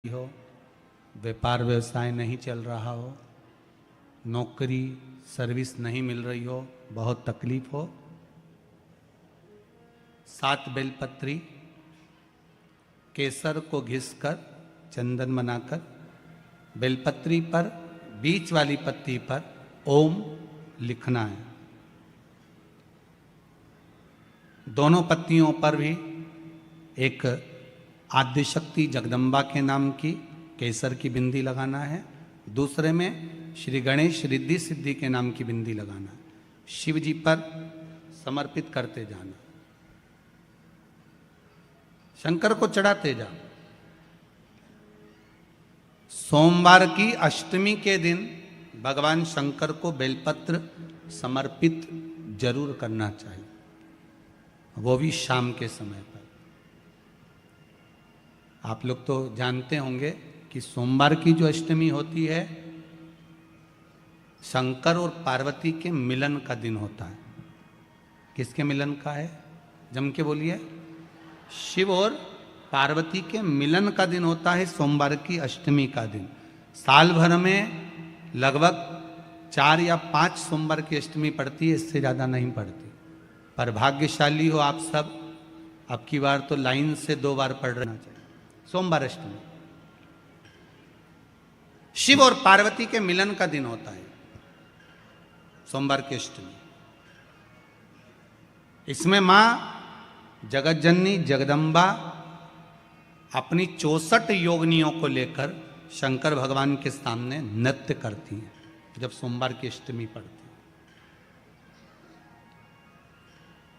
हो, व्यापार व्यवसाय नहीं चल रहा हो, नौकरी सर्विस नहीं मिल रही हो, बहुत तकलीफ हो, 7 बेलपत्री केसर को घिसकर चंदन बनाकर बेलपत्री पर बीच वाली पत्ती पर ओम लिखना है। दोनों पत्तियों पर भी एक आद्यशक्ति जगदम्बा के नाम की केसर की बिंदी लगाना है, दूसरे में श्री गणेश रिद्धि सिद्धि के नाम की बिंदी लगाना है। शिव जी पर समर्पित करते जाना, शंकर को चढ़ाते जाओ। सोमवार की अष्टमी के दिन भगवान शंकर को बेलपत्र समर्पित जरूर करना चाहिए, वो भी शाम के समय पर। आप लोग तो जानते होंगे कि सोमवार की जो अष्टमी होती है शंकर और पार्वती के मिलन का दिन होता है। किसके मिलन का है? जम के बोलिए। शिव और पार्वती के मिलन का दिन होता है सोमवार की अष्टमी का दिन। साल भर में लगभग 4 या 5 सोमवार की अष्टमी पड़ती है, इससे ज़्यादा नहीं पड़ती। पर भाग्यशाली हो आप सब, अब की बार तो लाइन से 2 बार पढ़ रहना चाहिए। सोमवार अष्टमी शिव और पार्वती के मिलन का दिन होता है सोमवार की अष्टमी। इसमें मां जगत जननी जगदम्बा अपनी 64 योगिनियों को लेकर शंकर भगवान के सामने नृत्य करती हैं जब सोमवार की अष्टमी पड़ती है।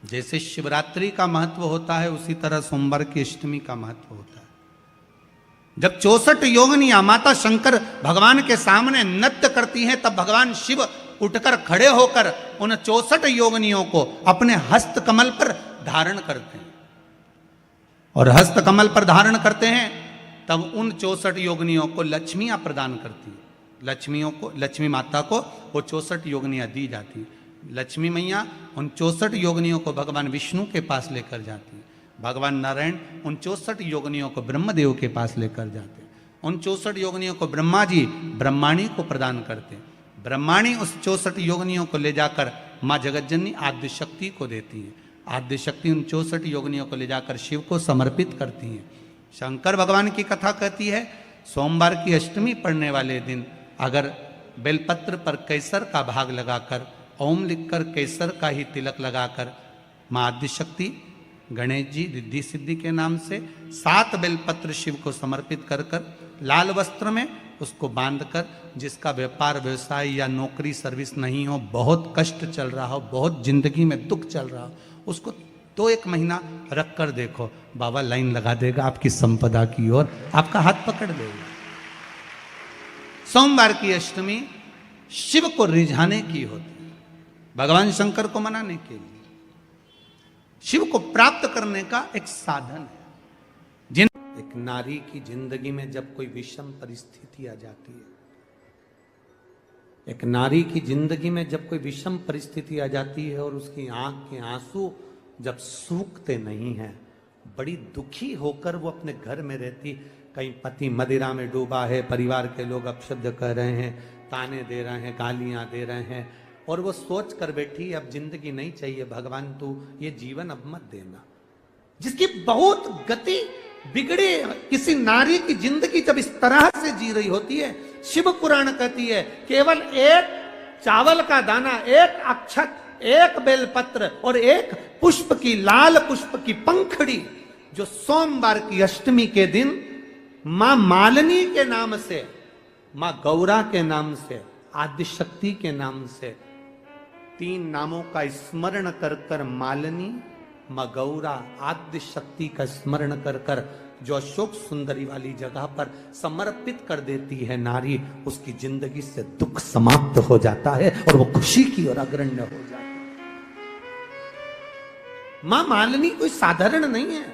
जैसे शिवरात्रि का महत्व होता है उसी तरह सोमवार की अष्टमी का महत्व होता है। जब 64 योगिनियां माता शंकर भगवान के सामने नृत्य करती हैं तब भगवान शिव उठकर खड़े होकर उन 64 योगिनियों को अपने हस्त कमल पर धारण करते हैं, और हस्त कमल पर धारण करते हैं तब उन 64 योगिनियों को लक्ष्मियां प्रदान करती हैं। लक्ष्मी माता को वो 64 योगिनियां दी जाती हैं। लक्ष्मी मैया उन 64 योगिनियों को भगवान विष्णु के पास लेकर जाती हैं। भगवान नारायण उन 64 योगिनियों को ब्रह्मदेव के पास लेकर जाते हैं। उन 64 योगिनियों को ब्रह्मा जी ब्रह्माणी को प्रदान करते हैं। ब्रह्माणी उस 64 योगिनियों को ले जाकर माँ जगतजननी आद्यशक्ति को देती है। आद्यशक्ति उन 64 योगिनियों को ले जाकर शिव को समर्पित करती हैं। शंकर भगवान की कथा कहती है सोमवार की अष्टमी पड़ने वाले दिन अगर बेलपत्र पर केसर का भाग लगाकर ओम लिखकर केसर का ही तिलक लगाकर माँ आद्यशक्ति गणेश जी रिद्धि सिद्धि के नाम से 7 बेलपत्र शिव को समर्पित कर लाल वस्त्र में उसको बांधकर, जिसका व्यापार व्यवसाय या नौकरी सर्विस नहीं हो, बहुत कष्ट चल रहा हो, बहुत जिंदगी में दुख चल रहा हो, उसको 2-1 महीना रख कर देखो, बाबा लाइन लगा देगा आपकी संपदा की ओर, आपका हाथ पकड़ लेगा। सोमवार की अष्टमी शिव को रिझाने की होती है, भगवान शंकर को मनाने के लिए, शिव को प्राप्त करने का एक साधन है। एक नारी की जिंदगी में जब कोई विषम परिस्थिति आ जाती है, एक नारी की जिंदगी में जब कोई विषम परिस्थिति आ जाती है और उसकी आंख के आंसू जब सूखते नहीं हैं, बड़ी दुखी होकर वो अपने घर में रहती, कहीं पति मदिरा में डूबा है, परिवार के लोग अपशब्द कह रहे हैं, ताने दे रहे हैं, गालियां दे रहे हैं, और वो सोच कर बैठी अब जिंदगी नहीं चाहिए, भगवान तू ये जीवन अब मत देना। जिसकी बहुत गति बिगड़े किसी नारी की जिंदगी जब इस तरह से जी रही होती है, शिव पुराण कहती है केवल एक चावल का दाना, एक अक्षत, एक बेलपत्र और एक पुष्प की, लाल पुष्प की पंखड़ी, जो सोमवार की अष्टमी के दिन मां मालिनी के नाम से, मां गौरा के नाम से, आदिशक्ति के नाम से 3 नामों का स्मरण कर कर मालिनी, मां गौरा, आद्य शक्ति का स्मरण कर कर जो अशोक सुंदरी वाली जगह पर समर्पित कर देती है नारी, उसकी जिंदगी से दुख समाप्त हो जाता है और वो खुशी की ओर अग्रण्य हो जाता है। मां मालिनी कोई साधारण नहीं है,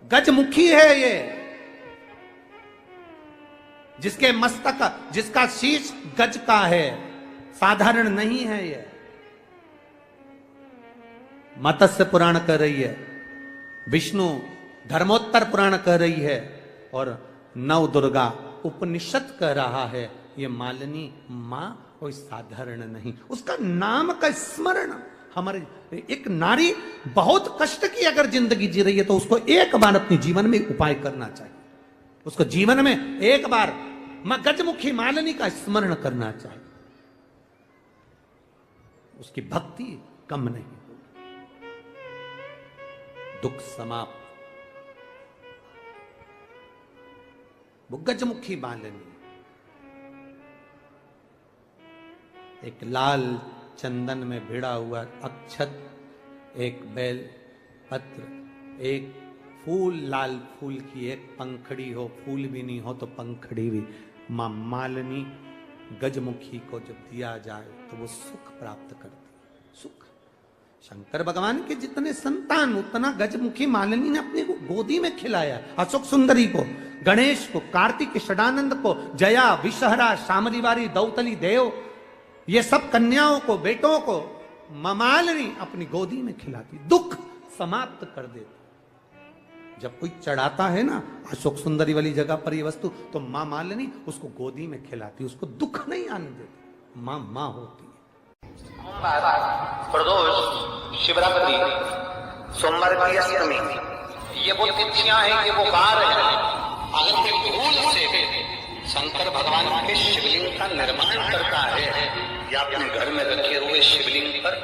गजमुखी है ये, जिसके मस्तक, जिसका शीश गज का है, साधारण नहीं है ये। मत्स्य पुराण कह रही है, विष्णु धर्मोत्तर पुराण कह रही है, और नव दुर्गा उपनिषद कह रहा है ये मालिनी मां कोई साधारण नहीं, उसका नाम का स्मरण। हमारे एक नारी बहुत कष्ट की अगर जिंदगी जी रही है तो उसको एक बार अपने जीवन में उपाय करना चाहिए, उसको जीवन में एक बार मां गजमुखी मालिनी का स्मरण करना चाहिए, उसकी भक्ति कम नहीं होगी, दुख समाप्त। वो गजमुखी मालिनी एक लाल चंदन में भिड़ा हुआ अक्षत, एक बेल पत्र, एक फूल, लाल फूल की एक पंखड़ी हो, फूल भी नहीं हो तो पंखड़ी भी, मां मालिनी गजमुखी को जब दिया जाए तो वो सुख प्राप्त करती है। सुख शंकर भगवान के जितने संतान उतना गजमुखी मालिनी ने अपने को गोदी में खिलाया। अशोक सुंदरी को, गणेश को, कार्तिक षडानंद को, जया, विषहरा, शामली बारी, दौतली, देव, ये सब कन्याओं को, बेटों को मां मालिनी अपनी गोदी में खिलाती, दुख समाप्त कर देती। जब कोई चढ़ाता है ना अशोक सुंदरी वाली जगह पर ये वस्तु तो मां मालिनी उसको गोदी में खिलाती, उसको दुख नहीं आने देती, मां मां होती है। प्रदोष, शिवरात्रि, सोमवार की अष्टमी, ये वो तिथियां हैं, ये वो वार है। अगर कोई भूल से शंकर भगवान के शिवलिंग का निर्माण करता है या अपने घर में रखे हुए शिवलिंग पर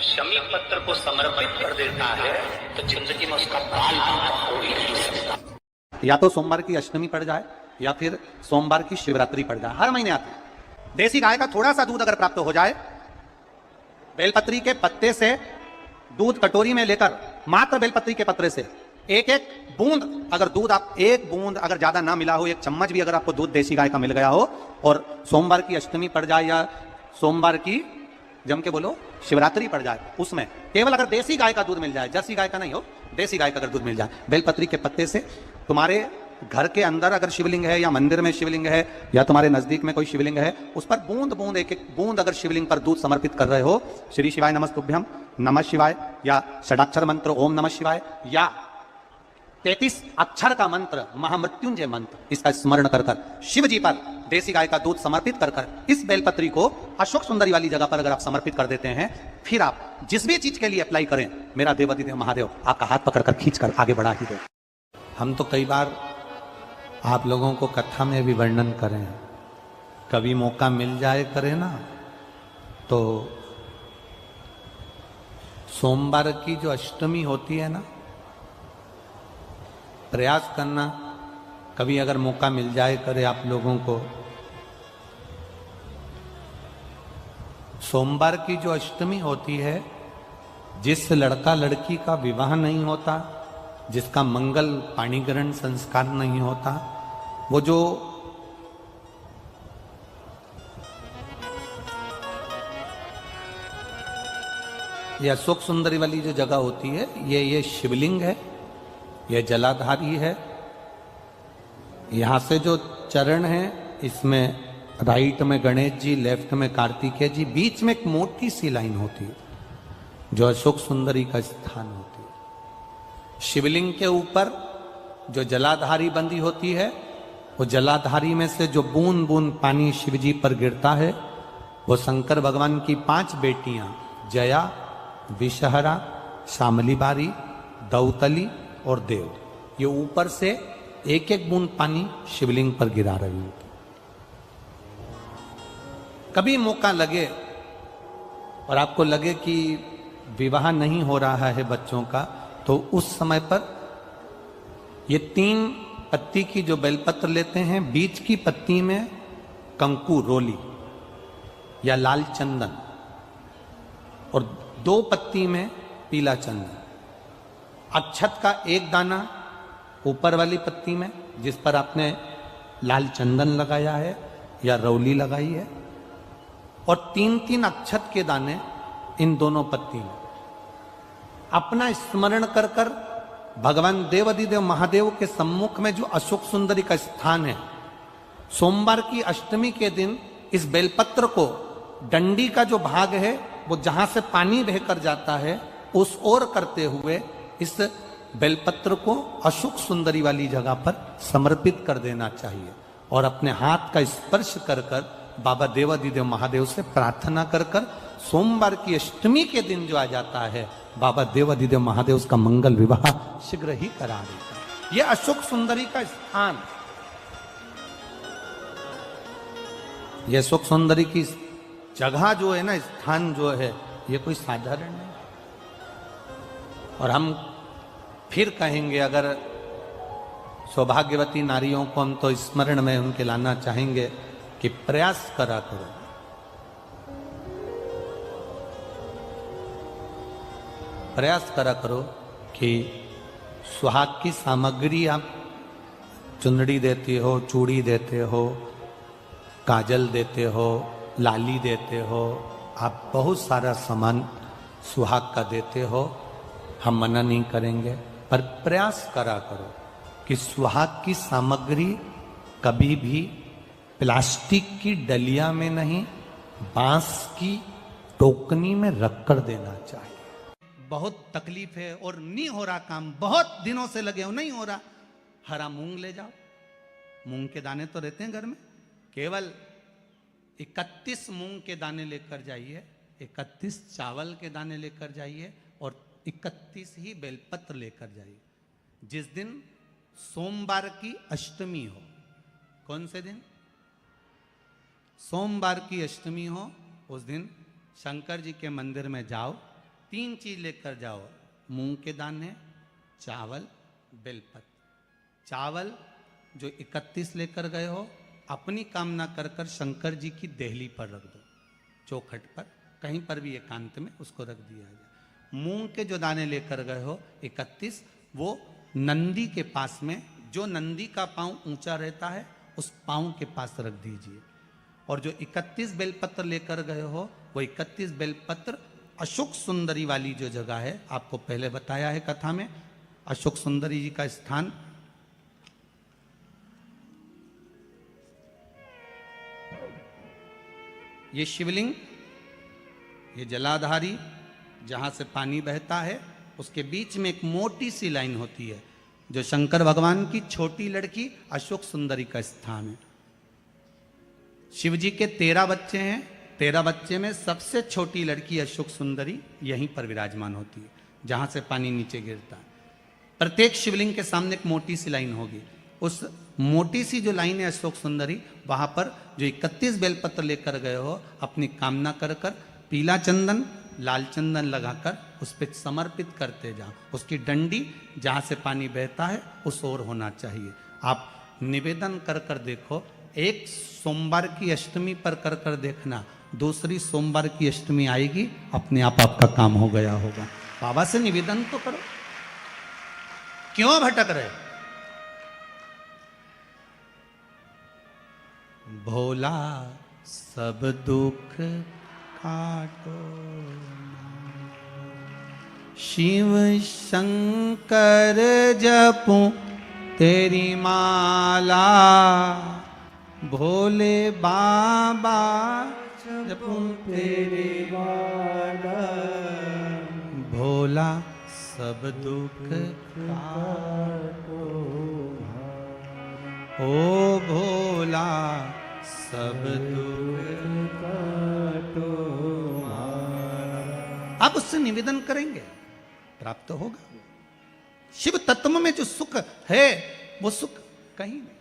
शमी पत्र को समर्पित कर देता है तो जिंदगी में उसका काल हो ही नहीं सकता। या तो सोमवार की अष्टमी पड़ जाए या फिर सोमवार की शिवरात्रि पड़ जाए, हर महीने आती है। देसी गाय का थोड़ा सा दूध अगर प्राप्त हो जाए, बेलपत्री के पत्ते से दूध कटोरी में लेकर, मात्र बेलपत्री के पत्रे से एक एक बूंद, अगर दूध आप एक बूंद अगर ज्यादा ना मिला हो, एक चम्मच भी अगर आपको दूध देसी गाय का मिल गया हो और सोमवार की अष्टमी पड़ जाए या सोमवार की जम के बोलो शिवरात्रि पड़ जाए, उसमें केवल अगर देसी गाय का दूध मिल जाए, जर्सी गाय का नहीं हो, देसी गाय का अगर दूध मिल जाए, बेलपत्री के पत्ते से, तुम्हारे घर के अंदर अगर शिवलिंग है या मंदिर में शिवलिंग है या तुम्हारे नजदीक में कोई शिवलिंग है, उस पर बूंद बूंद एक एक बूंद अगर शिवलिंग पर दूध समर्पित कर रहे हो, श्री शिवाय नमस्तुभ्यम, नमः शिवाय या षडाक्षर मंत्र ओम नमः शिवाय या 33 अक्षर का मंत्र महामृत्युंजय मंत्र, इसका स्मरण कर कर शिव जी पर देसी गाय का दूध समर्पित कर कर इस बेलपत्री को अशोक सुंदरी वाली जगह पर अगर आप समर्पित कर देते हैं, फिर आप जिस भी चीज के लिए अप्लाई करें, मेरा देवाधिदेव महादेव आपका हाथ पकड़कर खींचकर आगे बढ़ा ही दे। हम तो कई बार आप लोगों को कथा में भी वर्णन करें, कभी मौका मिल जाए करें ना, तो सोमवार की जो अष्टमी होती है ना, प्रयास करना कभी अगर मौका मिल जाए करे आप लोगों को, सोमवार की जो अष्टमी होती है, जिस लड़का लड़की का विवाह नहीं होता, जिसका मंगल पाणिग्रहण संस्कार नहीं होता, वो जो ये अशोक सुंदरी वाली जो जगह होती है, ये शिवलिंग है, ये जलाधारी है। यहां से जो चरण है, इसमें राइट में गणेश जी, लेफ्ट में कार्तिकेय जी, बीच में एक मोटी सी लाइन होती है जो अशोक सुंदरी का स्थान होती है। शिवलिंग के ऊपर जो जलाधारी बंदी होती है, वो जलाधारी में से जो बूंद बूंद पानी शिव जी पर गिरता है, वो शंकर भगवान की 5 बेटियां जया, विषहरा, शामली बारी, दौतली और देव, ये ऊपर से एक एक बूंद पानी शिवलिंग पर गिरा रही होती। कभी मौका लगे और आपको लगे कि विवाह नहीं हो रहा है बच्चों का, तो उस समय पर ये 3 पत्ती की जो बेलपत्र लेते हैं, बीच की पत्ती में कंकु रोली या लाल चंदन और 2 पत्ती में पीला चंदन, अक्षत का 1 दाना ऊपर वाली पत्ती में जिस पर आपने लाल चंदन लगाया है या रौली लगाई है, और 3-3 अक्षत के दाने इन दोनों पत्ती में। अपना स्मरण कर कर भगवान देवाधिदेव महादेव के सम्मुख में जो अशोक सुंदरी का स्थान है, सोमवार की अष्टमी के दिन इस बेलपत्र को, डंडी का जो भाग है वो जहां से पानी बहकर जाता है उस ओर करते हुए इस बेलपत्र को अशोक सुंदरी वाली जगह पर समर्पित कर देना चाहिए और अपने हाथ का स्पर्श कर कर बाबा देवाधिदेव महादेव से प्रार्थना कर कर सोमवार की अष्टमी के दिन जो आ जाता है, बाबा देवाधिदेव महादेव का मंगल विवाह शीघ्र ही करा देता है। यह अशोक सुंदरी का स्थान, यह अशोक सुंदरी की जगह जो है ना, स्थान जो है, यह कोई साधारण नहीं। और हम फिर कहेंगे, अगर सौभाग्यवती नारियों को हम तो स्मरण में उनके लाना चाहेंगे कि प्रयास करा करो, प्रयास करा करो कि सुहाग की सामग्री आप चुंदड़ी देते हो, चूड़ी देते हो, काजल देते हो, लाली देते हो, आप बहुत सारा सामान सुहाग का देते हो, हम मना नहीं करेंगे, पर प्रयास करा करो कि सुहाग की सामग्री कभी भी प्लास्टिक की डलिया में नहीं, बांस की टोकनी में रखकर देना चाहिए। बहुत तकलीफ है और नहीं हो रहा काम, बहुत दिनों से लगे हो, नहीं हो रहा, हरा मूंग ले जाओ। मूंग के दाने तो रहते हैं घर में, केवल 31 मूंग के दाने लेकर जाइए, 31 चावल के दाने लेकर जाइए और 31 ही बेलपत्र लेकर जाइए। जिस दिन सोमवार की अष्टमी हो, कौन से दिन? सोमवार की अष्टमी हो, उस दिन शंकर जी के मंदिर में जाओ, 3 चीज लेकर जाओ, मूंग के दाने, चावल, बेलपत्र। चावल जो 31 लेकर गए हो, अपनी कामना कर कर शंकर जी की देहली पर रख दो, चौखट पर, कहीं पर भी एकांत में उसको रख दिया जाए। मूंग के जो दाने लेकर गए हो 31, वो नंदी के पास में, जो नंदी का पांव ऊंचा रहता है उस पांव के पास रख दीजिए। और जो 31 बेलपत्र लेकर गए हो, वो 31 बेलपत्र अशोक सुंदरी वाली जो जगह है, आपको पहले बताया है कथा में, अशोक सुंदरी जी का स्थान ये शिवलिंग, ये जलाधारी जहां से पानी बहता है, उसके बीच में एक मोटी सी लाइन होती है, जो शंकर भगवान की छोटी लड़की अशोक सुंदरी का स्थान है। शिव जी के 13 बच्चे हैं, 13 बच्चे में सबसे छोटी लड़की अशोक सुंदरी यहीं पर विराजमान होती है, जहां से पानी नीचे गिरता है। प्रत्येक शिवलिंग के सामने एक मोटी सी लाइन होगी, उस मोटी सी जो लाइन है अशोक सुंदरी, वहां पर जो 31 बेलपत्र लेकर गए हो, अपनी कामना कर कर पीला चंदन, लाल चंदन लगाकर उस पर समर्पित करते जाओ। उसकी डंडी जहां से पानी बहता है उस ओर होना चाहिए। आप निवेदन कर कर देखो, एक सोमवार की अष्टमी पर कर कर देखना, दूसरी सोमवार की अष्टमी आएगी, अपने आप आपका काम हो गया होगा। बाबा से निवेदन तो करो, क्यों भटक रहे? भोला सब दुख काटो, शिव शंकर जपूं तेरी माला, भोले बाबा जपूं तेरी माला, भोला सब दुख काटो, ओ भोला सब दुख काटो। आप उससे निवेदन करेंगे, प्राप्त होगा। शिव तत्व में जो सुख है, वो सुख कहीं नहीं।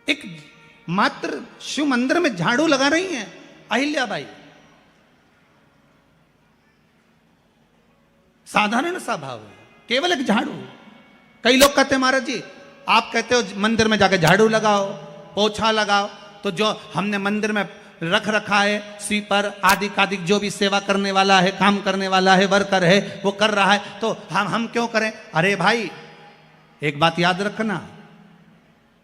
एक मात्र शिव मंदिर में झाड़ू लगा रही हैं अहिल्याबाई, साधारण सा भाव है, केवल एक झाड़ू। कई लोग कहते हैं महाराज जी, आप कहते हो मंदिर में जाकर झाड़ू लगाओ, पोछा लगाओ, तो जो हमने मंदिर में रख रखा है, स्वीपर आदि कादिक जो भी सेवा करने वाला है, काम करने वाला है, वर्कर है, वो कर रहा है, तो हम क्यों करें? अरे भाई, एक बात याद रखना,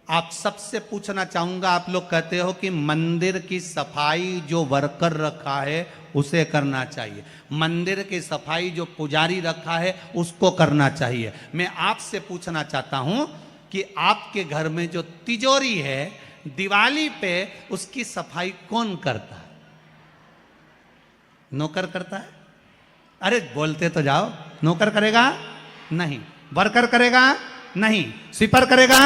आप सबसे पूछना चाहूंगा, आप लोग कहते हो कि मंदिर की सफाई जो वर्कर रखा है उसे करना चाहिए, मंदिर की सफाई जो पुजारी रखा है उसको करना चाहिए। मैं आपसे पूछना चाहता हूं कि आपके घर में जो तिजोरी है, दिवाली पे उसकी सफाई कौन करता है? नौकर करता है? अरे बोलते तो जाओ। नौकर करेगा? नहीं। वर्कर करेगा? नहीं। स्वीपर करेगा?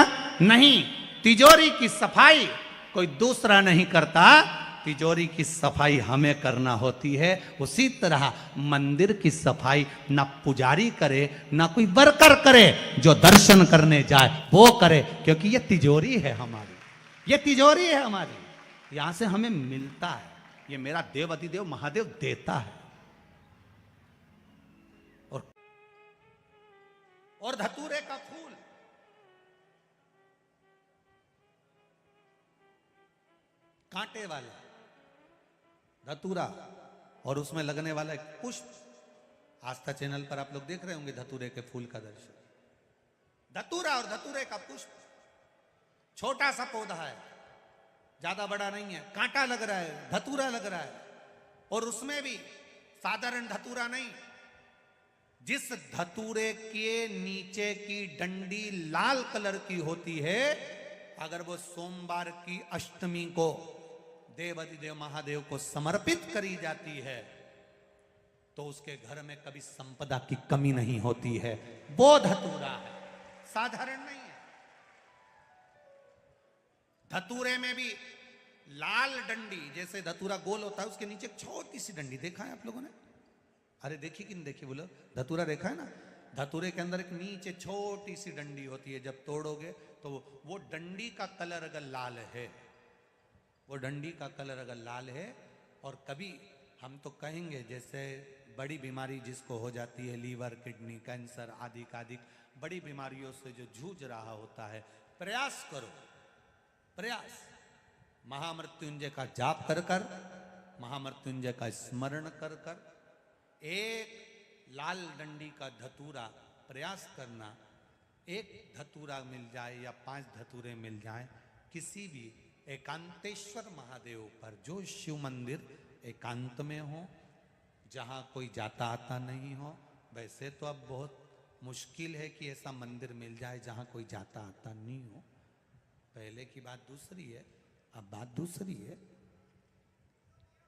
नहीं। तिजोरी की सफाई कोई दूसरा नहीं करता, तिजोरी की सफाई हमें करना होती है। उसी तरह मंदिर की सफाई ना पुजारी करे ना कोई वर्कर करे, जो दर्शन करने जाए वो करे, क्योंकि ये तिजोरी है हमारी, ये तिजोरी है हमारी, यहां से हमें मिलता है, ये मेरा देव अधिदेव महादेव देता है। और धतूरे का फूल, कांटे वाला धतूरा, और उसमें लगने वाला एक पुष्प। आस्था चैनल पर आप लोग देख रहे होंगे धतूरे के फूल का दर्शन। धतूरा और धतूरे का पुष्प, छोटा सा पौधा है, ज्यादा बड़ा नहीं है, कांटा लग रहा है, धतूरा लग रहा है, और उसमें भी साधारण धतूरा नहीं, जिस धतूरे के नीचे की डंडी लाल कलर की होती है, अगर वो सोमवार की अष्टमी को देव अधिदेव महादेव को समर्पित करी जाती है तो उसके घर में कभी संपदा की कमी नहीं होती है। वो धतूरा है, साधारण नहीं है। धतूरे में भी लाल डंडी, जैसे धतूरा गोल होता है उसके नीचे छोटी सी डंडी, देखा है आप लोगों ने? अरे देखी कि नहीं देखी बोलो? धतूरा देखा है ना? धतूरे के अंदर एक नीचे छोटी सी डंडी होती है, जब तोड़ोगे तो वो डंडी का कलर अगर लाल है, वो डंडी का कलर अगर लाल है, और कभी हम तो कहेंगे जैसे बड़ी बीमारी जिसको हो जाती है, लीवर, किडनी, कैंसर आदि आदि बड़ी बीमारियों से जो जूझ रहा होता है, प्रयास करो, प्रयास, महामृत्युंजय का जाप कर कर, महामृत्युंजय का स्मरण कर कर, एक लाल डंडी का धतूरा प्रयास करना, एक धतूरा मिल जाए या 5 धतूरे मिल जाए किसी भी एकांतेश्वर महादेव पर, जो शिव मंदिर एकांत में हो, जहाँ कोई जाता आता नहीं हो। वैसे तो अब बहुत मुश्किल है कि ऐसा मंदिर मिल जाए जहाँ कोई जाता आता नहीं हो, पहले की बात दूसरी है, अब बात दूसरी है।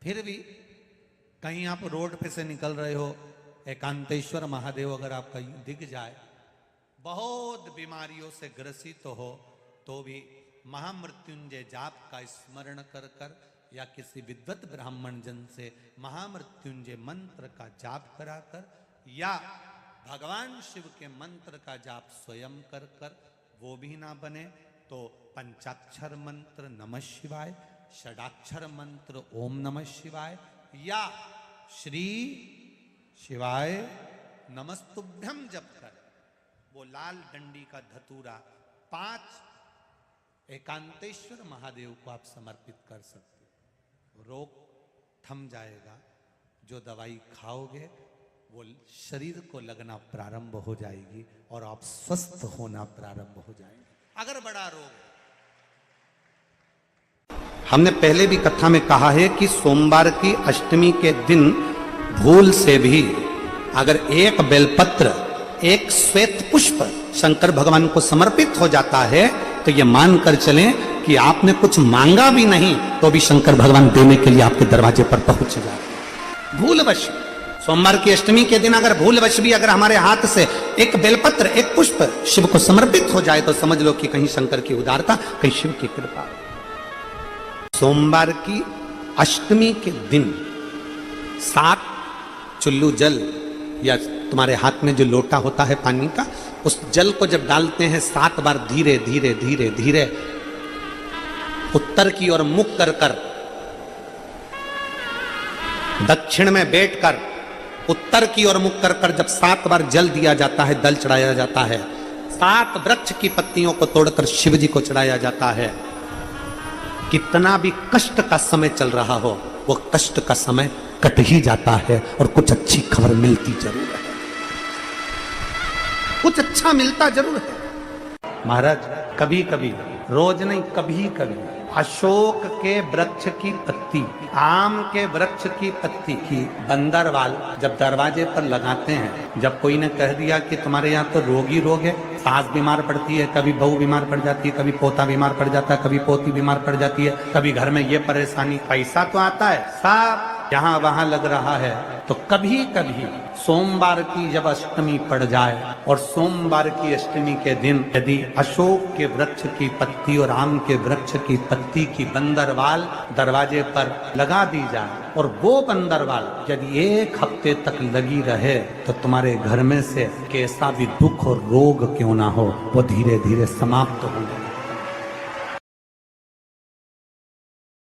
फिर भी कहीं आप रोड पे से निकल रहे हो, एकांतेश्वर महादेव अगर आपका दिख जाए, बहुत बीमारियों से ग्रसित हो, तो भी महामृत्युंजय जाप का स्मरण कर कर या किसी विद्वत ब्राह्मण जन से महामृत्युंजय मंत्र का जाप कराकर, या भगवान शिव के मंत्र का जाप स्वयं कर कर, वो भी ना बने तो पंचाक्षर मंत्र नमः शिवाय, षडाक्षर मंत्र ओम नमः शिवाय, या श्री शिवाय नमस्तुभ्यम जप कर वो लाल डंडी का धतूरा 5 एकांतेश्वर महादेव को आप समर्पित कर सकते हो। रोग थम जाएगा, जो दवाई खाओगे वो शरीर को लगना प्रारंभ हो जाएगी और आप स्वस्थ होना प्रारंभ हो जाएंगे। अगर बड़ा रोग, हमने पहले भी कथा में कहा है कि सोमवार की अष्टमी के दिन भूल से भी अगर एक बेलपत्र, एक श्वेत पुष्प शंकर भगवान को समर्पित हो जाता है, तो ये मानकर चलें कि आपने कुछ मांगा भी नहीं तो भी शंकर भगवान देने के लिए आपके दरवाजे पर पहुंच जाए। भूलवश सोमवार की अष्टमी के दिन अगर भूलवश भी अगर हमारे हाथ से एक बेलपत्र, एक पुष्प शिव को समर्पित हो जाए, तो समझ लो कि कहीं शंकर की उदारता, कहीं शिव की कृपा। सोमवार की अष्टमी के दिन 7 चुल्लू जल, या तुम्हारे हाथ में जो लोटा होता है पानी का, उस जल को जब डालते हैं 7 बार धीरे धीरे धीरे धीरे उत्तर की ओर मुख कर कर, दक्षिण में बैठकर उत्तर की ओर मुख कर कर जब 7 बार जल दिया जाता है, दल चढ़ाया जाता है, 7 वृक्ष की पत्तियों को तोड़कर शिव जी को चढ़ाया जाता है। कितना भी कष्ट का समय चल रहा हो, वो कष्ट का समय कट ही जाता है और कुछ अच्छी खबर मिलती जरूर है, कुछ अच्छा मिलता जरूर है। महाराज कभी कभी, रोज नहीं, कभी कभी अशोक के वृक्ष की पत्ती, आम के वृक्ष की पत्ती की बंदरवाल जब दरवाजे पर लगाते हैं, जब कोई ने कह दिया कि तुम्हारे यहाँ तो रोग ही रोग है, सास बीमार पड़ती है, कभी बहू बीमार पड़ जाती है, कभी पोता बीमार पड़ जाता है, कभी पोती बीमार पड़ जाती है, कभी घर में ये परेशानी, पैसा तो आता है, सब यहाँ वहां लग रहा है, तो कभी कभी सोमवार की जब अष्टमी पड़ जाए और सोमवार की अष्टमी के दिन यदि अशोक के वृक्ष की पत्ती और आम के वृक्ष की पत्ती की बंदरवाल दरवाजे पर लगा दी जाए और वो बंदरवाल यदि 1 हफ्ते तक लगी रहे, तो तुम्हारे घर में से कैसा भी दुख और रोग क्यों ना हो, वो धीरे धीरे समाप्त होंगे।